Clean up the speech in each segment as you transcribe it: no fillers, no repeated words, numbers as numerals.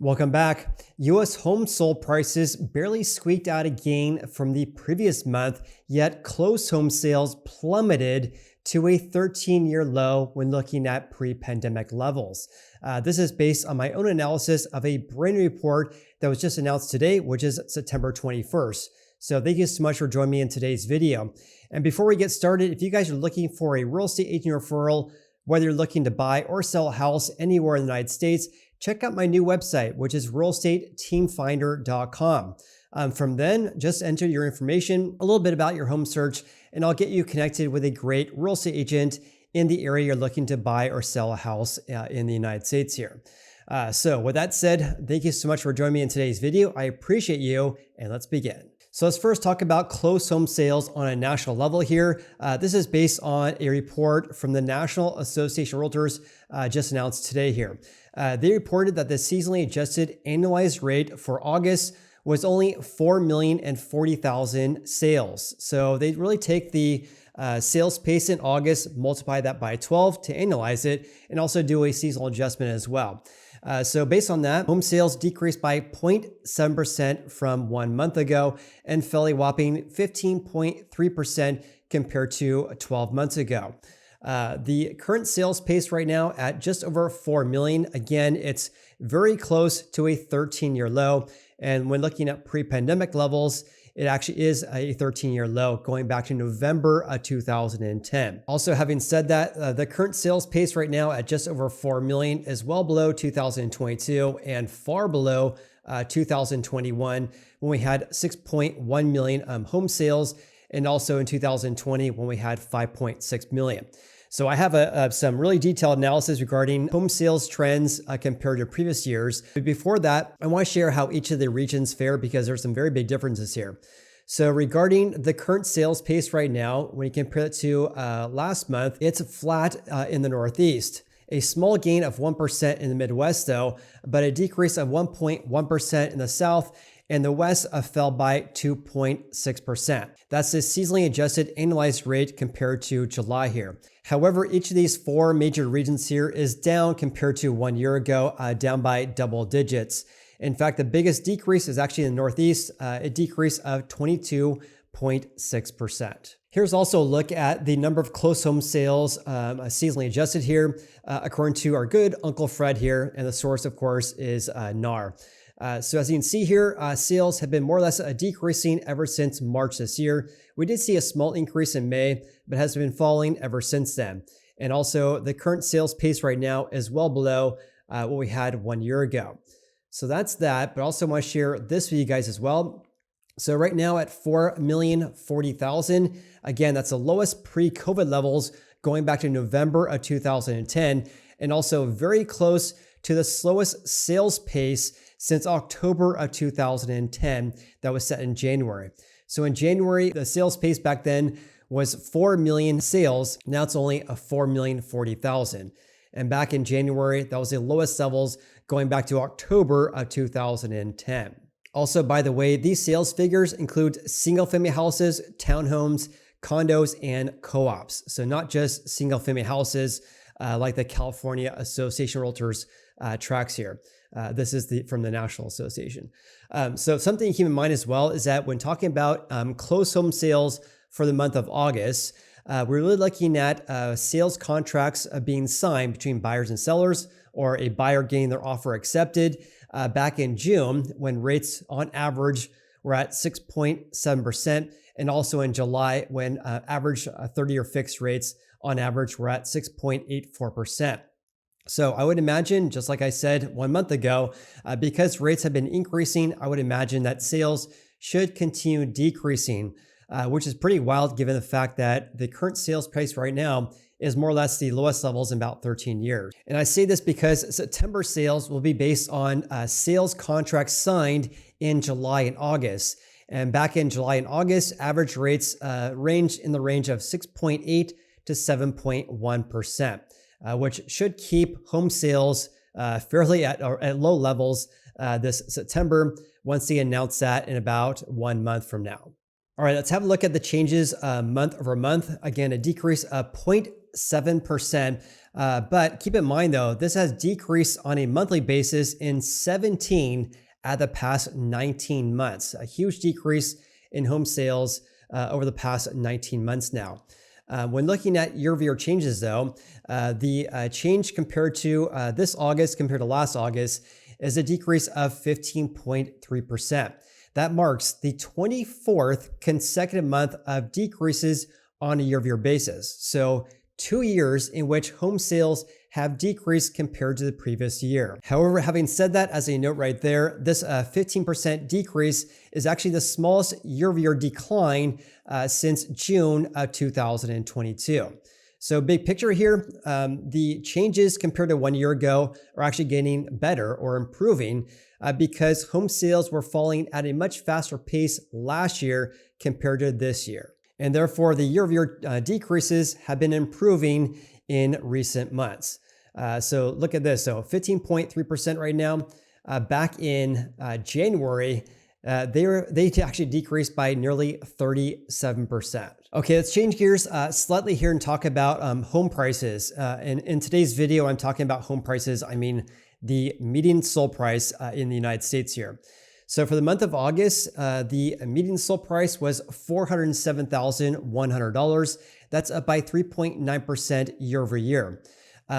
Welcome back. U.S. home sold prices barely squeaked out a gain from the previous month, yet closed home sales plummeted to a 13-year low when looking at pre-pandemic levels. This is based on my own analysis of a brand new report that was just announced today, which is September 21st. So thank you so much for joining me in today's video. And before we get started, if you guys are looking for a real estate agent referral, whether you're looking to buy or sell a house anywhere in the United States, check out my new website, which is realestateteamfinder.com. From then, just enter your information, a little bit about your home search, and I'll get you connected with a great real estate agent in the area you're looking to buy or sell a house in the United States here. So with that said, thank you so much for joining me in today's video. I appreciate you, and let's begin. So let's first talk about closed home sales on a national level here. This is based on a report from the National Association of Realtors just announced today here. They reported that the seasonally adjusted annualized rate for August was only 4,040,000 sales. So they really take the sales pace in August, multiply that by 12 to annualize it, and also do a seasonal adjustment as well. So based on that, home sales decreased by 0.7% from 1 month ago and fell a whopping 15.3% compared to 12 months ago. The current sales pace right now at just over 4 million. Again, it's very close to a 13-year low. And when looking at pre-pandemic levels, it actually is a 13-year low going back to November of 2010. Also, having said that, the current sales pace right now at just over 4 million is well below 2022 and far below 2021 when we had 6.1 million home sales, and also in 2020 when we had 5.6 million. So I have some really detailed analysis regarding home sales trends compared to previous years. But before that, I want to share how each of the regions fare because there's some very big differences here. So regarding the current sales pace right now, when you compare it to last month, it's flat in the Northeast. A small gain of 1% in the Midwest though, but a decrease of 1.1% in the South, and the West fell by 2.6%. That's the seasonally adjusted annualized rate compared to July here. However, each of these four major regions here is down compared to 1 year ago, down by double digits. In fact, the biggest decrease is actually in the Northeast, a decrease of 22.6%. Here's also a look at the number of closed home sales seasonally adjusted here, according to our good Uncle Fred here, and the source, of course, is NAR. So as you can see here, sales have been more or less decreasing ever since March this year. We did see a small increase in May, but has been falling ever since then. And also the current sales pace right now is well below what we had 1 year ago. So that's that, but also want to share this with you guys as well. So right now at 4,040,000, again, that's the lowest pre-COVID levels going back to November of 2010, and also very close to the slowest sales pace since October of 2010 that was set in January. So in January, the sales pace back then was 4 million sales. Now it's only a 4,040,000. And back in January, that was the lowest levels going back to October of 2010. Also, by the way, these sales figures include single-family houses, townhomes, condos, and co-ops. So not just single-family houses like the California Association of Realtors tracks here. This is from the National Association. So something to keep in mind as well is that when talking about closed home sales for the month of August, we're really looking at sales contracts being signed between buyers and sellers, or a buyer getting their offer accepted back in June when rates on average were at 6.7%, and also in July when average 30-year fixed rates on average were at 6.84%. So I would imagine, just like I said 1 month ago, because rates have been increasing, I would imagine that sales should continue decreasing, which is pretty wild given the fact that the current sales price right now is more or less the lowest levels in about 13 years. And I say this because September sales will be based on sales contracts signed in July and August. And back in July and August, average rates ranged in the range of 6.8 to 7.1%. Which should keep home sales fairly at low levels this September once they announce that in about 1 month from now. All right, let's have a look at the changes month over month. Again, a decrease of 0.7%. But keep in mind though, this has decreased on a monthly basis in 17 out of the past 19 months. A huge decrease in home sales over the past 19 months now. When looking at year-over-year changes though, the change compared to this August compared to last August is a decrease of 15.3%. That marks the 24th consecutive month of decreases on a year-over-year basis. So 2 years in which home sales have decreased compared to the previous year. However, having said that, as a note right there, this 15% decrease is actually the smallest year-over-year decline since June of 2022. So big picture here, the changes compared to 1 year ago are actually getting better or improving because home sales were falling at a much faster pace last year compared to this year. And therefore, the year-over-year decreases have been improving in recent months. So look at this. So 15.3% right now. Back in January, they actually decreased by nearly 37%. Okay, let's change gears slightly here and talk about home prices. In today's video, I'm talking about home prices. I mean the median sold price in the United States here. So for the month of August, the median sold price was $407,100. That's up by 3.9% year over year.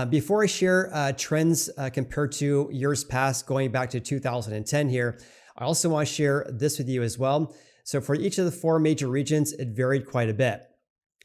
Before I share trends compared to years past, going back to 2010 here, I also want to share this with you as well. So for each of the 4 major regions, it varied quite a bit.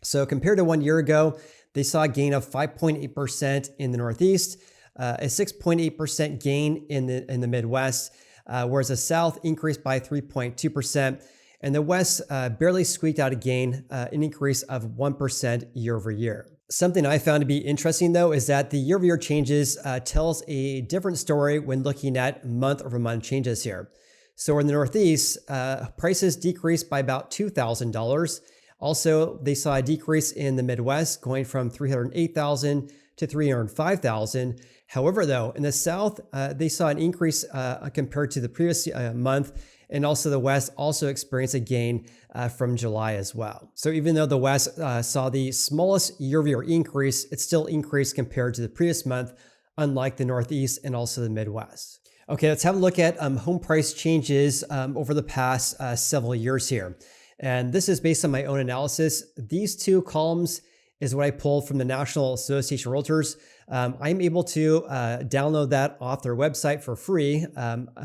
So compared to 1 year ago, they saw a gain of 5.8% in the Northeast, a 6.8% gain in the Midwest, whereas the South increased by 3.2%, and the West barely squeaked out a gain, an increase of 1% year over year. Something I found to be interesting though is that the year-over-year changes tells a different story when looking at month-over-month changes here. So in the Northeast, prices decreased by about $2,000. Also, they saw a decrease in the Midwest going from $308,000 to $305,000. However, though, in the South, they saw an increase compared to the previous month, and also the West also experienced a gain from July as well. So even though the West saw the smallest year-over-year increase, it still increased compared to the previous month, unlike the Northeast and also the Midwest. Okay, let's have a look at home price changes over the past several years here. And this is based on my own analysis. These 2 columns is what I pulled from the National Association of Realtors. I'm able to download that off their website for free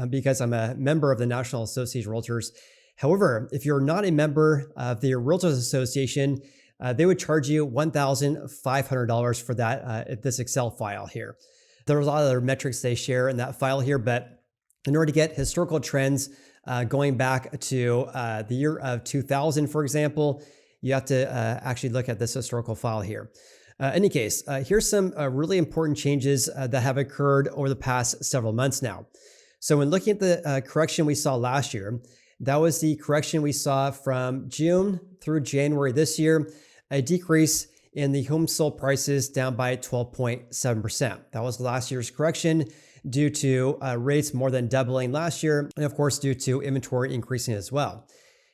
because I'm a member of the National Association of Realtors. However, if you're not a member of the Realtors Association, they would charge you $1,500 for that this Excel file here. There's a lot of other metrics they share in that file here, but in order to get historical trends going back to the year of 2000, for example, you have to actually look at this historical file here. Any case, here's some really important changes that have occurred over the past several months now. So when looking at the correction we saw last year, that was the correction we saw from June through January this year, a decrease in the home sold prices down by 12.7%. That was last year's correction due to rates more than doubling last year, and of course due to inventory increasing as well.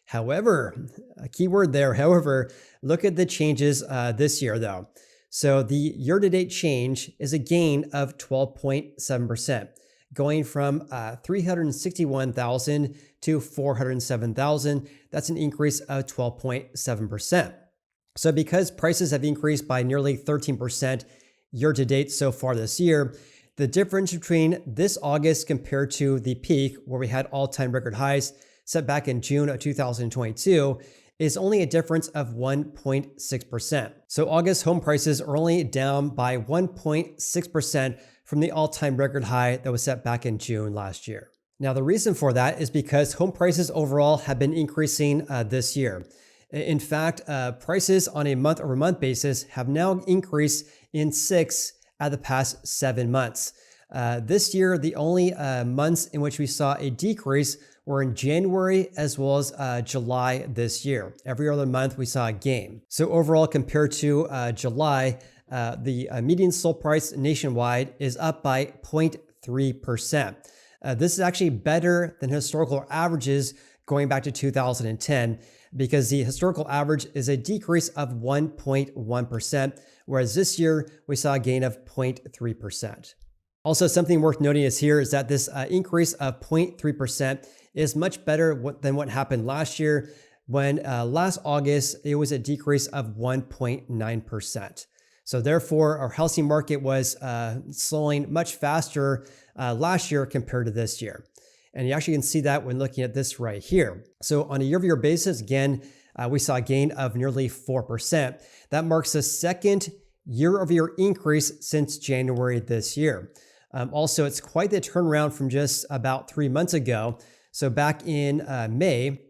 However, a key word there, however, look at the changes this year though. So the year-to-date change is a gain of 12.7%, going from 361,000 to 407,000. That's an increase of 12.7%. So because prices have increased by nearly 13% year-to-date so far this year, the difference between this August compared to the peak where we had all-time record highs set back in June of 2022 is only a difference of 1.6%. So August home prices are only down by 1.6% from the all-time record high that was set back in June last year. Now, the reason for that is because home prices overall have been increasing this year. In fact, prices on a month-over-month basis have now increased in 6 out of the past 7 months. This year, the only months in which we saw a decrease were in January as well as July this year. Every other month, we saw a gain. So overall, compared to July, the median sold price nationwide is up by 0.3%. This is actually better than historical averages going back to 2010. because the historical average is a decrease of 1.1%, whereas this year we saw a gain of 0.3%. Also, something worth noting is that this increase of 0.3% is much better than what happened last year, when last August it was a decrease of 1.9%. So therefore, our housing market was slowing much faster last year compared to this year. And you actually can see that when looking at this right here. So on a year-over-year basis, again, we saw a gain of nearly 4%. That marks the second year-over-year increase since January this year. Also, it's quite the turnaround from just about 3 months ago. So back in May,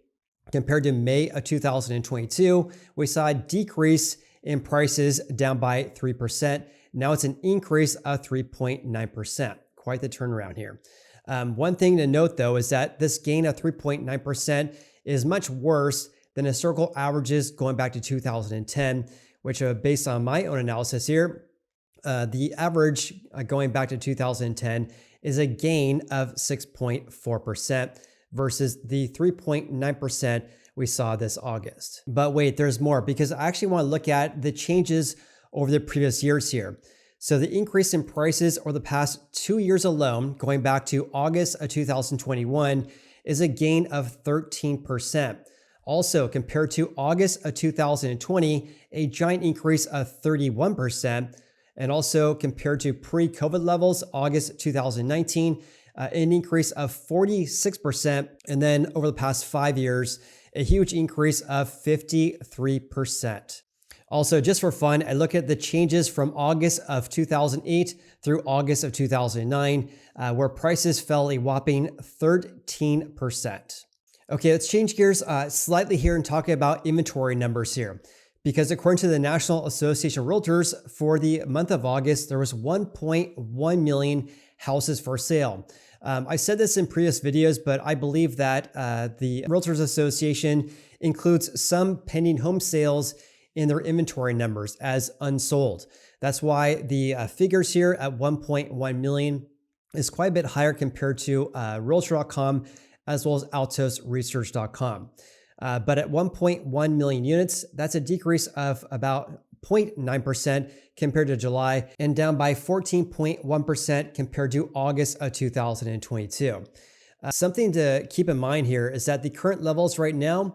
compared to May of 2022, we saw a decrease in prices down by 3%. Now it's an increase of 3.9%. Quite the turnaround here. One thing to note, though, is that this gain of 3.9% is much worse than historical averages going back to 2010, which based on my own analysis here, the average going back to 2010 is a gain of 6.4% versus the 3.9% we saw this August. But wait, there's more, because I actually want to look at the changes over the previous years here. So the increase in prices over the past 2 years alone, going back to August of 2021, is a gain of 13%. Also, compared to August of 2020, a giant increase of 31%. And also compared to pre-COVID levels, August 2019, an increase of 46%. And then over the past 5 years, a huge increase of 53%. Also, just for fun, I look at the changes from August of 2008 through August of 2009, where prices fell a whopping 13%. Okay, let's change gears slightly here and talk about inventory numbers here. Because according to the National Association of Realtors, for the month of August, there was 1.1 million houses for sale. I said this in previous videos, but I believe that the Realtors Association includes some pending home sales in their inventory numbers as unsold. That's why the figures here at 1.1 million is quite a bit higher compared to Realtor.com as well as AltosResearch.com. But at 1.1 million units, that's a decrease of about 0.9% compared to July and down by 14.1% compared to August of 2022. Something to keep in mind here is that the current levels right now,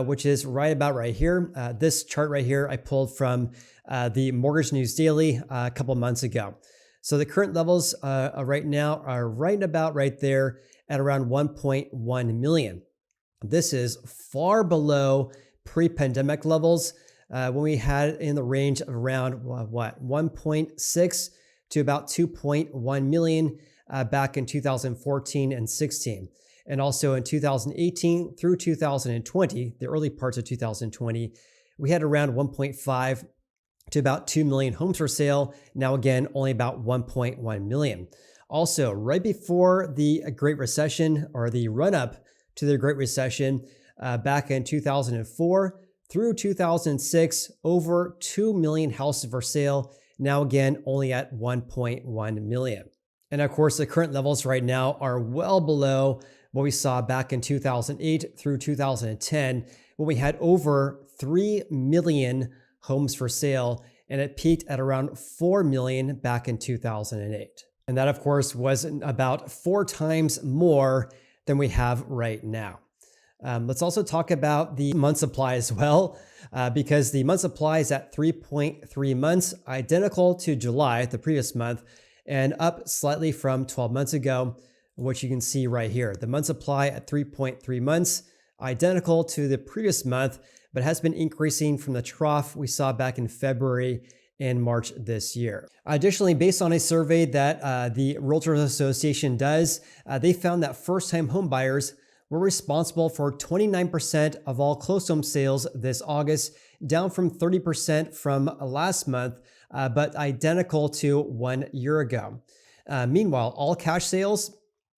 which is right about right here, this chart right here, I pulled from the Mortgage News Daily a couple months ago. So the current levels right now are right about right there at around 1.1 million. This is far below pre-pandemic levels when we had in the range of around 1.6 to about 2.1 million back in 2014 and 16. And also in 2018 through 2020, the early parts of 2020, we had around 1.5 to about 2 million homes for sale. Now again, only about 1.1 million. Also, right before the Great Recession, or the run-up to the Great Recession, back in 2004 through 2006, over 2 million houses for sale. Now again, only at 1.1 million. And of course, the current levels right now are well below what we saw back in 2008 through 2010, when we had over 3 million homes for sale, and it peaked at around 4 million back in 2008. And that, of course, was about 4 times more than we have right now. Let's also talk about the month supply as well, because the month supply is at 3.3 months, identical to July, the previous month, and up slightly from 12 months ago, which you can see right here. The month supply at 3.3 months, identical to the previous month, but has been increasing from the trough we saw back in February and March this year. Additionally, based on a survey that the Realtors Association does, they found that first-time home buyers were responsible for 29% of all closed home sales this August, down from 30% from last month, but identical to 1 year ago. Meanwhile, all cash sales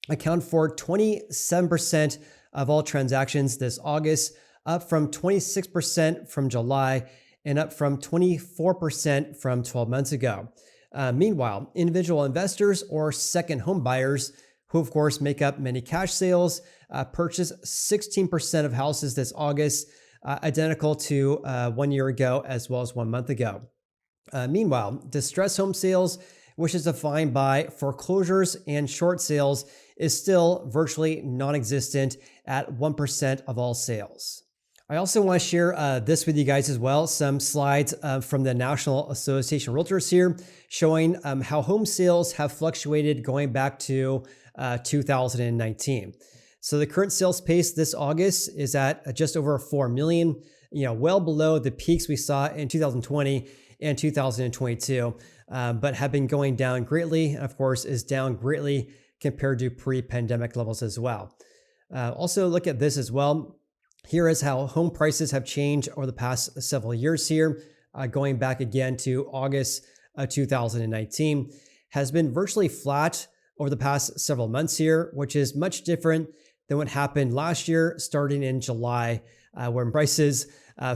account for 27% of all transactions this August, up from 26% from July and up from 24% from 12 months ago. Meanwhile, individual investors or second home buyers, who of course make up many cash sales, purchased 16% of houses this August, identical to 1 year ago as well as 1 month ago. Meanwhile, distressed home sales, which is defined by foreclosures and short sales, is still virtually non-existent at 1% of all sales. I also want to share this with you guys as well, some slides from the National Association of Realtors here showing how home sales have fluctuated going back to 2019. So the current sales pace this August is at just over 4 million, well below the peaks we saw in 2020 and 2022, but have been going down greatly, and of course is down greatly compared to pre-pandemic levels as well. Also look at this as well. Here is how home prices have changed over the past several years here, going back again to August 2019, has been virtually flat over the past several months here, which is much different than what happened last year, starting in July, when prices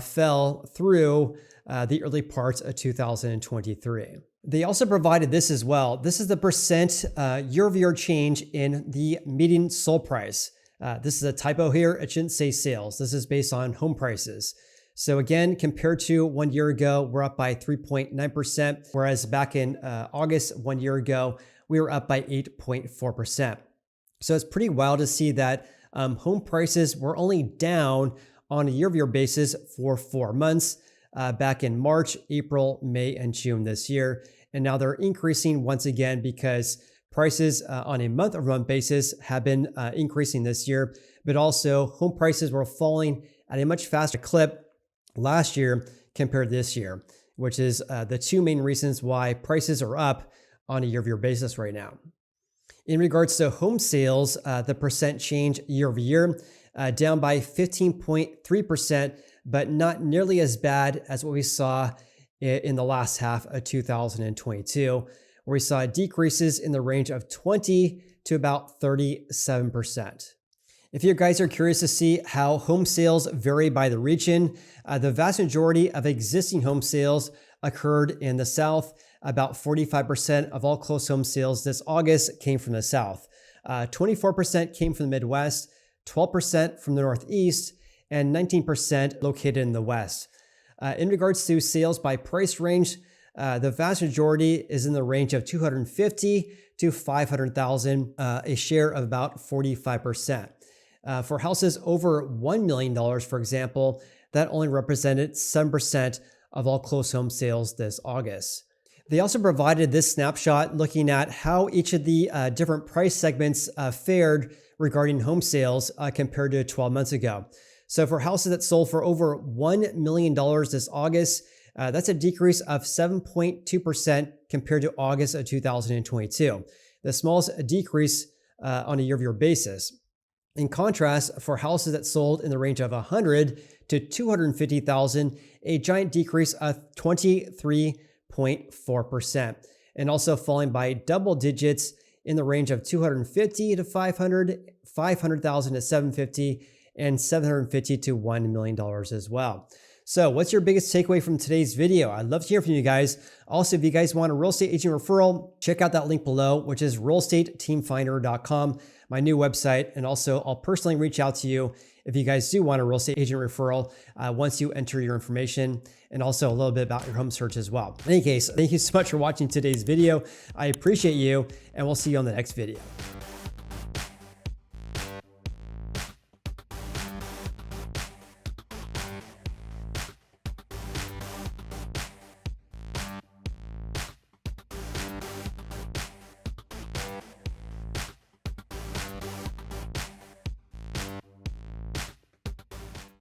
fell through the early parts of 2023. They also provided this as well. This is the percent year-over-year change in the median sold price. This is a typo here. It shouldn't say sales. This is based on home prices. So again, compared to 1 year ago, we're up by 3.9%, whereas back in August 1 year ago, we were up by 8.4%. So it's pretty wild to see that home prices were only down on a year-over-year basis for 4 months back in March, April, May, and June this year. And now they're increasing once again because prices on a month-over-month basis have been increasing this year, but also home prices were falling at a much faster clip last year compared to this year, which is the two main reasons why prices are up on a year-over-year basis right now. In regards to home sales, the percent change year over year, down by 15.3%, but not nearly as bad as what we saw in the last half of 2022, where we saw decreases in the range of 20 to about 37%. If you guys are curious to see how home sales vary by the region, the vast majority of existing home sales occurred in the South. About 45% of all closed home sales this August came from the South. 24% came from the Midwest, 12% from the Northeast, and 19% located in the West. In regards to sales by price range, the vast majority is in the range of $250,000 to $500,000, a share of about 45%. For houses over $1 million, for example, that only represented 7% of all closed home sales this August. They also provided this snapshot looking at how each of the different price segments fared regarding home sales compared to 12 months ago. So for houses that sold for over $1 million this August, that's a decrease of 7.2% compared to August of 2022, the smallest decrease on a year-over-year basis. In contrast, for houses that sold in the range of $100,000 to $250,000, a giant decrease of 23.4%, and also falling by double digits in the range of $250,000 to $500,000, $500,000 to $750,000, and $750,000 to $1 million as well. So what's your biggest takeaway from today's video? I'd love to hear from you guys. Also, if you guys want a real estate agent referral, check out that link below, which is realestateteamfinder.com, my new website. And also I'll personally reach out to you if you guys do want a real estate agent referral once you enter your information, and also a little bit about your home search as well. In any case, thank you so much for watching today's video. I appreciate you, and we'll see you on the next video.